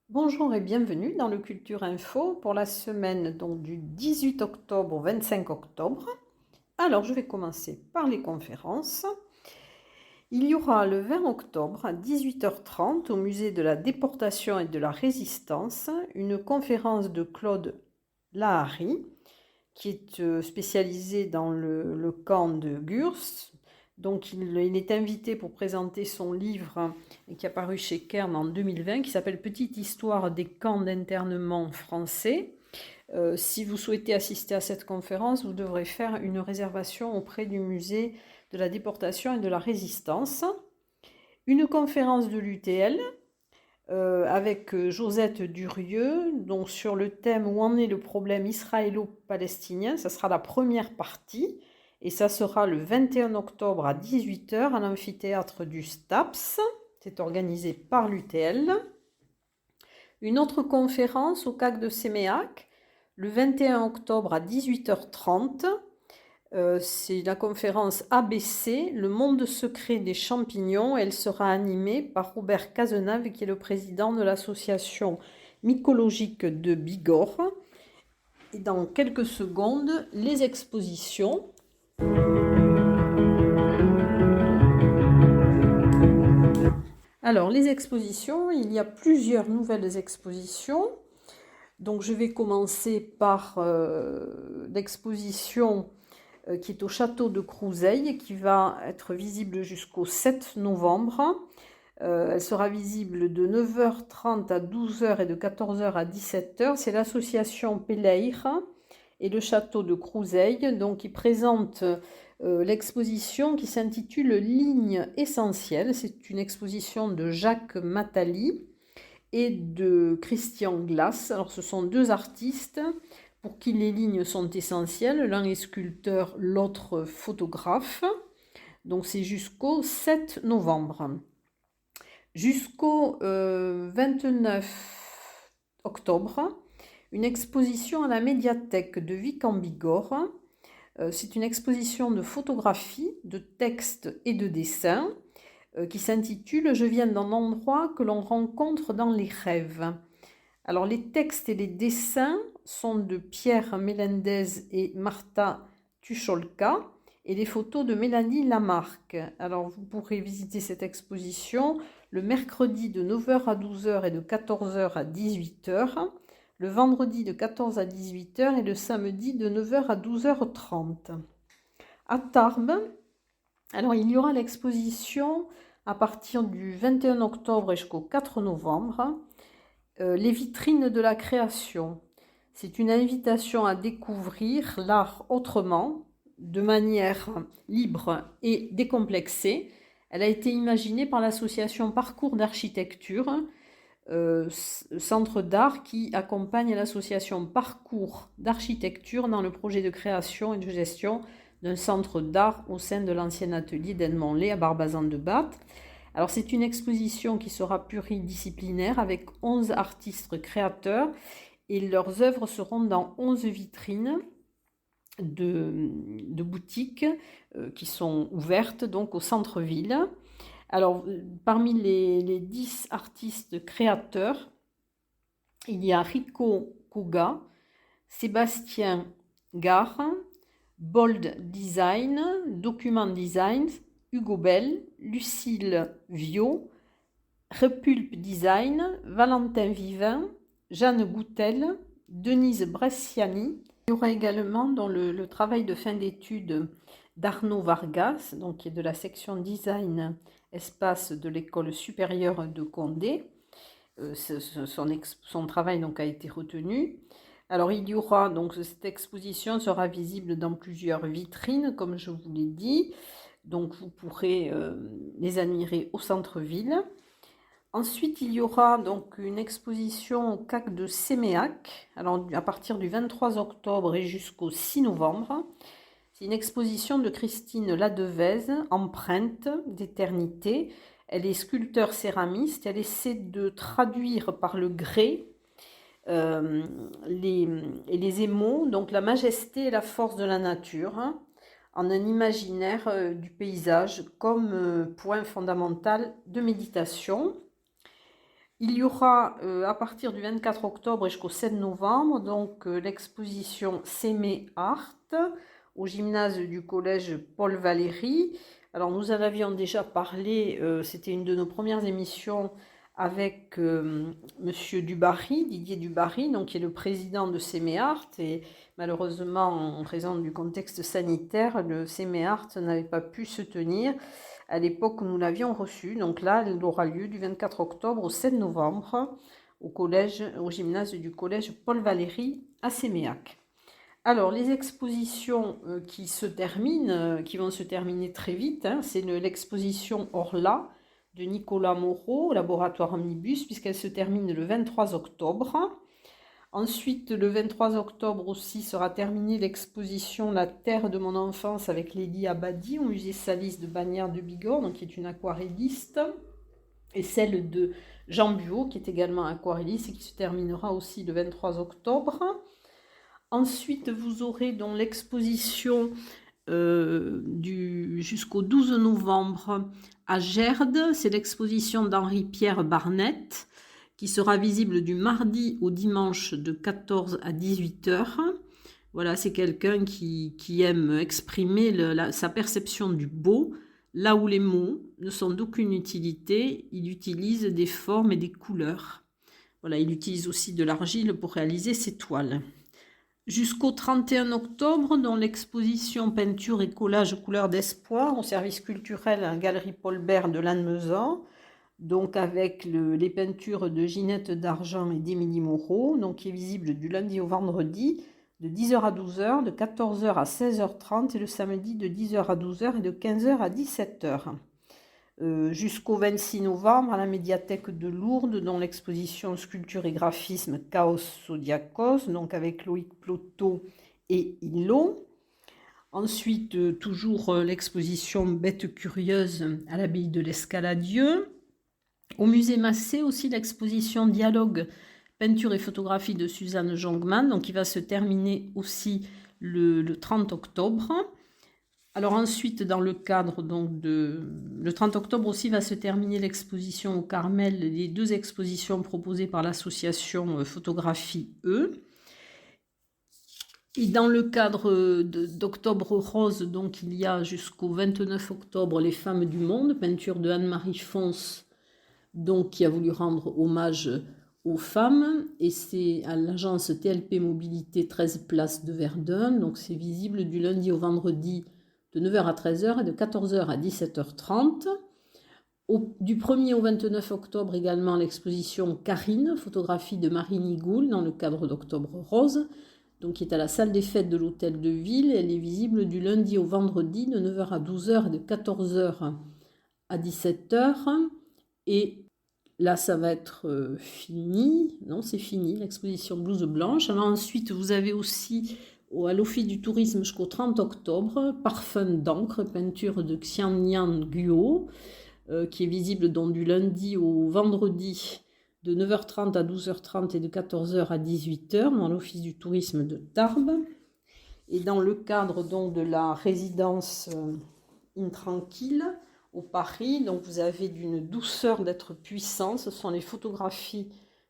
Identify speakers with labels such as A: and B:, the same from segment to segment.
A: Bonjour et bienvenue dans le Culture Info pour la semaine donc, du 18 octobre au 25 octobre. Alors je vais commencer par les conférences. Il y aura le 20 octobre à 18h30 au musée de la déportation et de la résistance une conférence de Claude Lahari qui est spécialisé dans le camp de Gurs. Donc il est invité pour présenter son livre qui est apparu chez Kern en 2020 qui s'appelle Petite histoire des camps d'internement français. Si vous souhaitez assister à cette conférence, vous devrez faire une réservation auprès du musée de la déportation et de la résistance. Une conférence de l'UTL avec Josette Durieux, donc sur le thème Où en est le problème israélo-palestinien. Ça sera la première partie et ça sera le 21 octobre à 18h à l'amphithéâtre du STAPS. C'est organisé par l'UTL. Une autre conférence au CAC de Séméac le 21 octobre à 18h30. C'est la conférence ABC, le monde secret des champignons. Elle sera animée par Robert Cazenave, qui est le président de l'association mycologique de Bigorre. Et dans quelques secondes, les expositions. Alors, les expositions, il y a plusieurs nouvelles expositions. Donc, je vais commencer par l'exposition qui est au château de Crouseille, qui va être visible jusqu'au 7 novembre. Elle sera visible de 9h30 à 12h et de 14h à 17h. C'est l'association Péleire et le château de Crouseille, donc qui présente l'exposition qui s'intitule Lignes essentielles. C'est une exposition de Jacques Matali et de Christian Glass. Alors ce sont deux artistes pour qui les lignes sont essentielles. L'un est sculpteur, l'autre photographe. Donc c'est jusqu'au 7 novembre. Jusqu'au 29 octobre, une exposition à la médiathèque de Vic en Bigorre. C'est une exposition de photographie, de textes et de dessins qui s'intitule « Je viens d'un endroit que l'on rencontre dans les rêves ». Alors les textes et les dessins sont de Pierre Melendez et Marta Tucholka et les photos de Mélanie Lamarque. Alors vous pourrez visiter cette exposition le mercredi de 9h à 12h et de 14h à 18h, le vendredi de 14h à 18h et le samedi de 9h à 12h30. À Tarbes, alors il y aura l'exposition à partir du 21 octobre jusqu'au 4 novembre, les vitrines de la création. C'est une invitation à découvrir l'art autrement, de manière libre et décomplexée. Elle a été imaginée par l'association Parcours d'architecture, centre d'art qui accompagne l'association Parcours d'architecture dans le projet de création et de gestion d'un centre d'art au sein de l'ancien atelier d'Edmond-Lay à Barbazan-de-Bath. Alors c'est une exposition qui sera pluridisciplinaire avec 11 artistes créateurs et leurs œuvres seront dans 11 vitrines de boutiques qui sont ouvertes donc au centre-ville. Alors parmi les 10 artistes créateurs, il y a Rico Koga, Sébastien Gare, Bold Design, Document Design, Hugo Bell, Lucille Viau, Repulpe Design, Valentin Vivin, Jeanne Goutel, Denise Bresciani. Il y aura également dans le travail de fin d'études d'Arnaud Vargas, donc qui est de la section Design Espace de l'École supérieure de Condé. Son travail donc a été retenu. Alors il y aura donc cette exposition sera visible dans plusieurs vitrines, comme je vous l'ai dit. Donc vous pourrez les admirer au centre-ville. Ensuite, il y aura donc une exposition au CAC de Séméac, alors à partir du 23 octobre et jusqu'au 6 novembre. C'est une exposition de Christine Ladevez, Empreinte d'éternité. Elle est sculpteur céramiste. Elle essaie de traduire par le grès les émaux, donc la majesté et la force de la nature, en un imaginaire du paysage comme point fondamental de méditation. Il y aura à partir du 24 octobre jusqu'au 7 novembre donc l'exposition Sémé Art au gymnase du collège Paul Valéry. Alors nous en avions déjà parlé, c'était une de nos premières émissions avec Monsieur Dubarry, Didier Dubarry, donc qui est le président de Sémé Art, et malheureusement en raison du contexte sanitaire, le Sémé Art n'avait pas pu se tenir à l'époque où nous l'avions reçu. Donc là, elle aura lieu du 24 octobre au 7 novembre au gymnase du collège Paul Valéry à Séméac. Alors, les expositions qui vont se terminer très vite, c'est l'exposition Orla de Nicolas Moreau, au laboratoire Omnibus, puisqu'elle se termine le 23 octobre. Ensuite, le 23 octobre aussi sera terminée l'exposition La Terre de mon enfance avec Lady Abadi au musée Salis de Bagnères de Bigorre, donc qui est une aquarelliste, et celle de Jean Buot, qui est également aquarelliste et qui se terminera aussi le 23 octobre. Ensuite, vous aurez donc l'exposition jusqu'au 12 novembre à Gerde, c'est l'exposition d'Henri-Pierre Barnett, qui sera visible du mardi au dimanche de 14 à 18 heures. Voilà, c'est quelqu'un qui aime exprimer sa perception du beau, là où les mots ne sont d'aucune utilité. Il utilise des formes et des couleurs. Voilà, il utilise aussi de l'argile pour réaliser ses toiles. Jusqu'au 31 octobre, dans l'exposition peinture et collage couleurs d'espoir au service culturel à la galerie Paul Bert de Lannemezan, donc avec les peintures de Ginette d'Argent et d'Émilie Moreau, donc qui est visible du lundi au vendredi de 10h à 12h, de 14h à 16h30 et le samedi de 10h à 12h et de 15h à 17h. Jusqu'au 26 novembre à la médiathèque de Lourdes, dont l'exposition Sculpture et graphisme Chaos Zodiacos, donc avec Loïc Plotot et Hilo. Ensuite, toujours l'exposition Bêtes curieuses à l'abbaye de l'Escaladieu. Au musée Massé aussi l'exposition Dialogue, peinture et photographie de Suzanne Jongman, donc qui va se terminer aussi le 30 octobre. Alors ensuite, dans le cadre donc le 30 octobre aussi va se terminer l'exposition au Carmel, les 2 expositions proposées par l'association Photographie E. Et dans le cadre d'Octobre Rose, donc il y a jusqu'au 29 octobre Les Femmes du Monde, peinture de Anne-Marie Fons, donc qui a voulu rendre hommage aux femmes, et c'est à l'agence TLP Mobilité 13 Place de Verdun, donc c'est visible du lundi au vendredi de 9h à 13h et de 14h à 17h30. Du 1er au 29 octobre également l'exposition Karine, photographie de Marie Nigoul dans le cadre d'Octobre Rose, donc qui est à la salle des fêtes de l'hôtel de ville. Elle est visible du lundi au vendredi de 9h à 12h et de 14h à 17h. Et là, ça va être fini. Non, c'est fini, l'exposition Blouse Blanche. Alors ensuite, vous avez aussi à l'Office du tourisme jusqu'au 30 octobre, Parfum d'encre, peinture de Xiannian Guo, qui est visible donc du lundi au vendredi de 9h30 à 12h30 et de 14h à 18h dans l'Office du tourisme de Tarbes. Et dans le cadre donc de la résidence Intranquille au Paris, donc vous avez d'une douceur d'être puissant, ce sont les photographies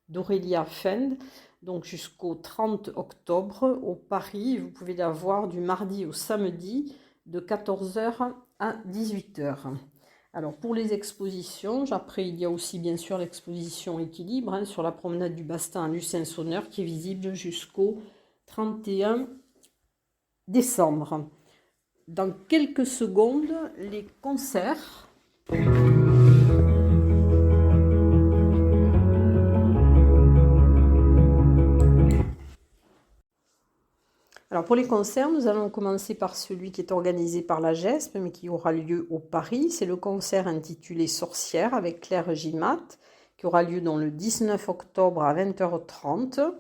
A: d'Aurélia Fend, donc jusqu'au 30 octobre au Paris. Vous pouvez la voir du mardi au samedi de 14h à 18h. Alors pour les expositions, après il y a aussi bien sûr l'exposition Équilibre sur la promenade du Bastin à Lucin-Sonneur qui est visible jusqu'au 31 décembre. Dans quelques secondes, les concerts. Alors pour les concerts, nous allons commencer par celui qui est organisé par la GESP, mais qui aura lieu au Paris. C'est le concert intitulé Sorcière avec Claire Gimat, qui aura lieu dans le 19 octobre à 20h30.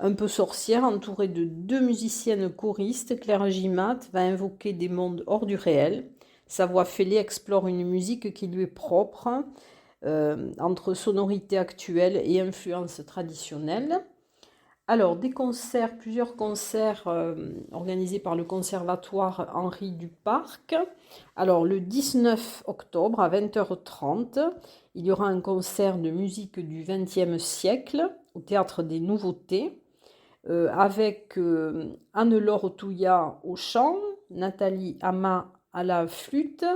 A: Un peu sorcière, entourée de 2 musiciennes choristes, Claire Gimat va invoquer des mondes hors du réel. Sa voix fêlée explore une musique qui lui est propre, entre sonorité actuelle et influence traditionnelle. Alors, des concerts, plusieurs concerts organisés par le Conservatoire Henri Duparc. Alors, le 19 octobre à 20h30, il y aura un concert de musique du XXe siècle au Théâtre des Nouveautés avec Anne-Laure Touillat au chant, Nathalie Ama à la flûte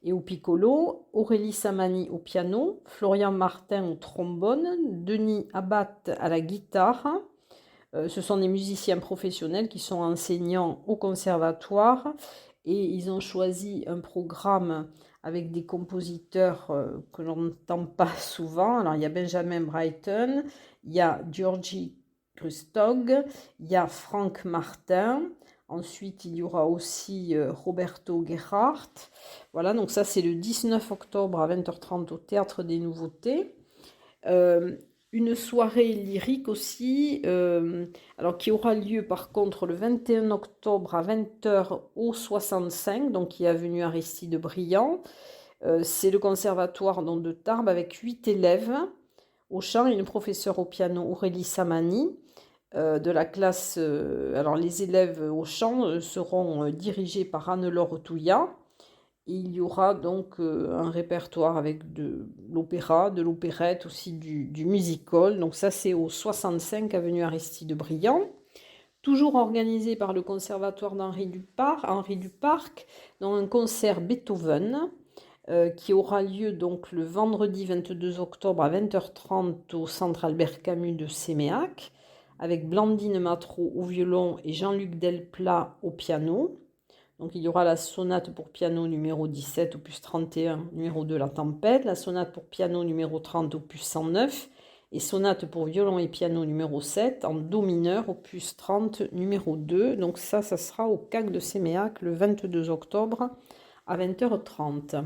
A: et au piccolo, Aurélie Samani au piano, Florian Martin au trombone, Denis Abat à la guitare. Ce sont des musiciens professionnels qui sont enseignants au conservatoire et ils ont choisi un programme avec des compositeurs que l'on n'entend pas souvent. Alors il y a Benjamin Britten, il y a Georgi Krustog, il y a Frank Martin, ensuite il y aura aussi Roberto Gerhardt. Voilà, donc ça c'est le 19 octobre à 20h30 au Théâtre des Nouveautés. Une soirée lyrique aussi, alors qui aura lieu par contre le 21 octobre à 20h au 65, donc qui est avenue Aristide Briand. C'est le conservatoire donc, de Tarbes avec 8 élèves au chant et une professeure au piano, Aurélie Samani, de la classe. Alors les élèves au chant seront dirigés par Anne-Laure Touillat. Il y aura donc un répertoire avec de l'opéra, de l'opérette, aussi du musical. Donc ça, c'est au 65 avenue Aristide Briand. Toujours organisé par le Conservatoire d'Henri Duparc, dans un concert Beethoven qui aura lieu donc le vendredi 22 octobre à 20h30 au Centre Albert Camus de Séméac, avec Blandine Matreau au violon et Jean-Luc Delplat au piano. Donc il y aura la sonate pour piano numéro 17, opus 31, numéro 2, La Tempête, la sonate pour piano numéro 30, opus 109, et sonate pour violon et piano numéro 7, en do mineur, opus 30, numéro 2. Donc ça sera au CAC de Séméac le 22 octobre à 20h30.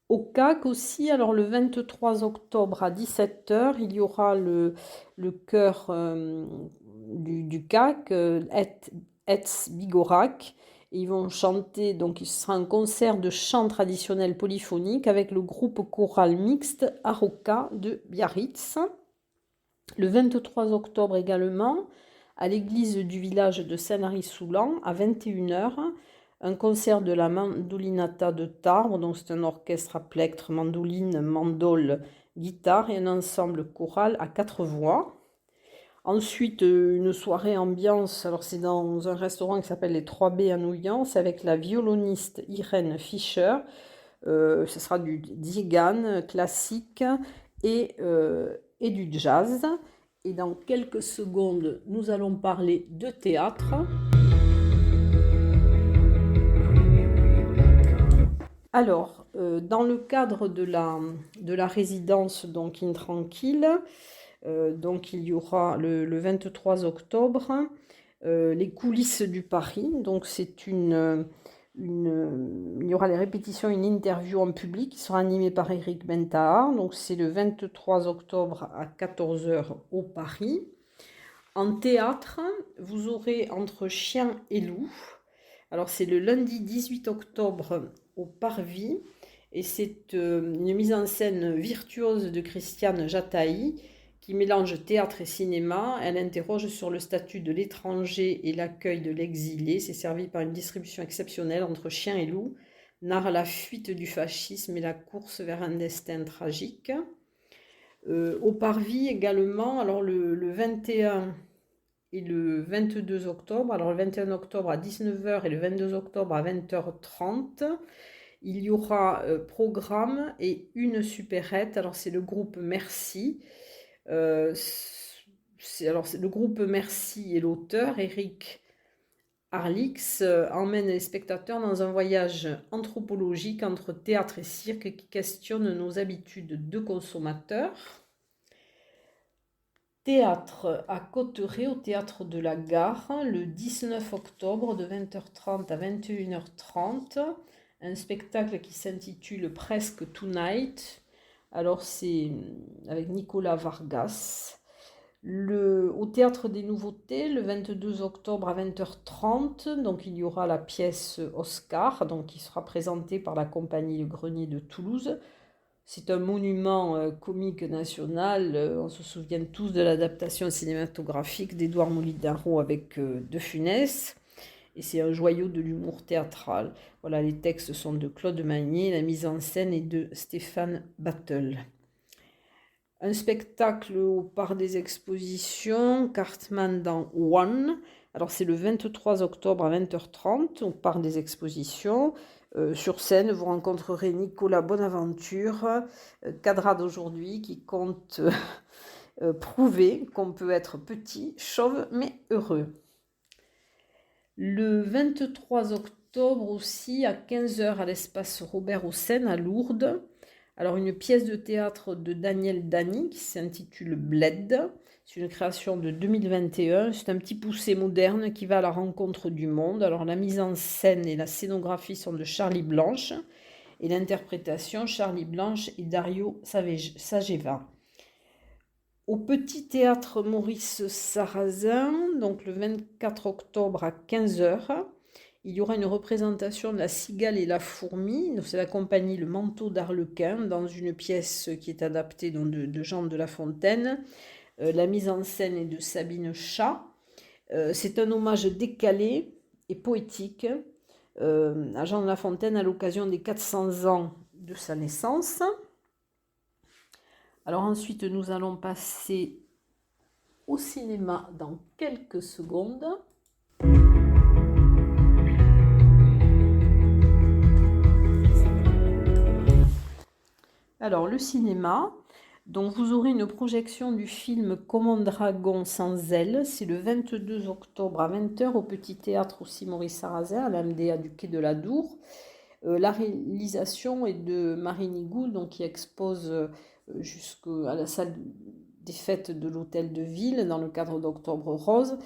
A: Au CAC aussi, alors le 23 octobre à 17h, il y aura le chœur du CAC, Etz Bigorac. Ils vont chanter, donc ce sera un concert de chant traditionnel polyphonique avec le groupe choral mixte Aroka de Biarritz. Le 23 octobre également, à l'église du village de Saint-Lary-Soulan, à 21h, un concert de la Mandolinata de Tarbes, donc c'est un orchestre à plectre, mandoline, mandole, guitare et un ensemble choral à 4 voix. Ensuite, une soirée ambiance, alors c'est dans un restaurant qui s'appelle les 3B à Nouillan, c'est avec la violoniste Irène Fischer. Ce sera du Zigan classique et du jazz. Et dans quelques secondes, nous allons parler de théâtre. Alors, dans le cadre de la résidence donc Intranquille, donc il y aura le 23 octobre les coulisses du Paris. Donc c'est il y aura les répétitions, une interview en public qui sera animée par Éric Bentahar. Donc c'est le 23 octobre à 14h au Paris. En théâtre, vous aurez Entre chien et loup. Alors c'est le lundi 18 octobre au Parvis et c'est une mise en scène virtuose de Christiane Jataï qui mélange théâtre et cinéma. Elle interroge sur le statut de l'étranger et l'accueil de l'exilé. C'est servi par une distribution exceptionnelle. Entre chien et loup narre la fuite du fascisme et la course vers un destin tragique. Au Parvis également, alors le 21 et le 22 octobre, alors le 21 octobre à 19h et le 22 octobre à 20h30, il y aura programme et une supérette. Alors c'est le groupe Merci. Le groupe Merci et l'auteur, Eric Harlix, emmène les spectateurs dans un voyage anthropologique entre théâtre et cirque qui questionne nos habitudes de consommateurs. Théâtre à Cotteret, au Théâtre de la Gare, le 19 octobre de 20h30 à 21h30, un spectacle qui s'intitule Presque Tonight. Alors c'est avec Nicolas Vargas. Au Théâtre des Nouveautés, le 22 octobre à 20h30, donc il y aura la pièce Oscar, donc qui sera présentée par la compagnie Le Grenier de Toulouse. C'est un monument comique national. On se souvient tous de l'adaptation cinématographique d'Édouard Molinaro avec De Funès. Et c'est un joyau de l'humour théâtral. Voilà, les textes sont de Claude Magnier, la mise en scène est de Stéphane Battle. Un spectacle au Parc des Expositions, Cartman dans One. Alors c'est le 23 octobre à 20h30 au Parc des Expositions. Sur scène, vous rencontrerez Nicolas Bonaventure, cadra d'aujourd'hui, qui compte prouver qu'on peut être petit, chauve, mais heureux. Le 23 octobre aussi, à 15h, à l'espace Robert Hossein, à Lourdes. Alors, une pièce de théâtre de Daniel Dany qui s'intitule Bled. C'est une création de 2021. C'est un petit poussé moderne qui va à la rencontre du monde. Alors, la mise en scène et la scénographie sont de Charlie Blanche. Et l'interprétation, Charlie Blanche et Dario Sageva. Au Petit Théâtre Maurice Sarrazin, donc le 24 octobre à 15h, il y aura une représentation de La Cigale et la Fourmi. C'est la compagnie Le Manteau d'Arlequin dans une pièce qui est adaptée de Jean de La Fontaine. La mise en scène est de Sabine Chat. C'est un hommage décalé et poétique à Jean de La Fontaine à l'occasion des 400 ans de sa naissance. Alors ensuite, nous allons passer au cinéma dans quelques secondes. Alors le cinéma, donc vous aurez une projection du film Comme un dragon sans ailes. C'est le 22 octobre à 20h au Petit Théâtre aussi Maurice Sarrazin, à l'MDA du Quai de la Dour. La réalisation est de Marie Nigou, donc qui expose jusqu'à la salle des fêtes de l'Hôtel de Ville dans le cadre d'Octobre Rose.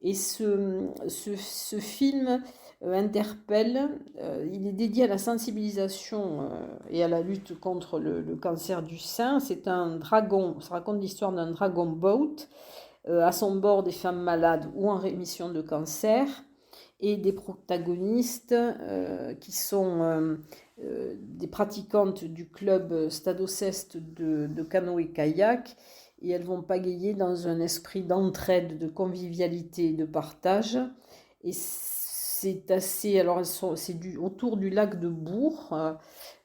A: Et ce film interpelle, il est dédié à la sensibilisation et à la lutte contre le cancer du sein. C'est un dragon, ça raconte l'histoire d'un dragon boat, à son bord des femmes malades ou en rémission de cancer, et des protagonistes qui sont des pratiquantes du club Stade Ceste de canoë-kayak, et elles vont pagayer dans un esprit d'entraide, de convivialité et de partage. Et c'est assez, alors c'est autour du lac de Bourg,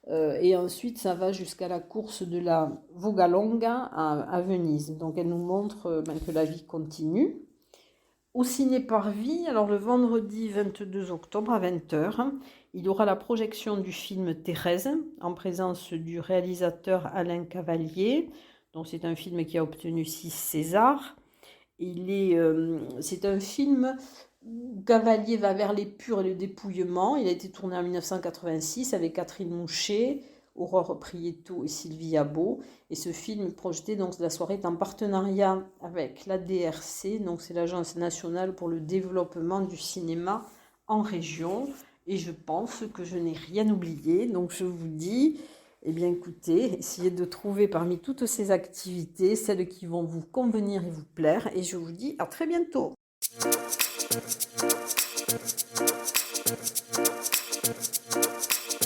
A: et ensuite ça va jusqu'à la course de la Vogalonga à Venise. Donc elle nous montre que la vie continue. Au Ciné Parvis, alors le vendredi 22 octobre à 20h, il y aura la projection du film Thérèse en présence du réalisateur Alain Cavalier. Donc c'est un film qui a obtenu 6 Césars. C'est un film où Cavalier va vers l'épure et le dépouillement. Il a été tourné en 1986 avec Catherine Mouchet, Aurore Prieto et Sylvie Abot. Et ce film projeté, donc la soirée est en partenariat avec l'ADRC, donc c'est l'Agence nationale pour le développement du cinéma en région. Et je pense que je n'ai rien oublié. Donc je vous dis, eh bien écoutez, essayez de trouver parmi toutes ces activités celles qui vont vous convenir et vous plaire. Et je vous dis à très bientôt.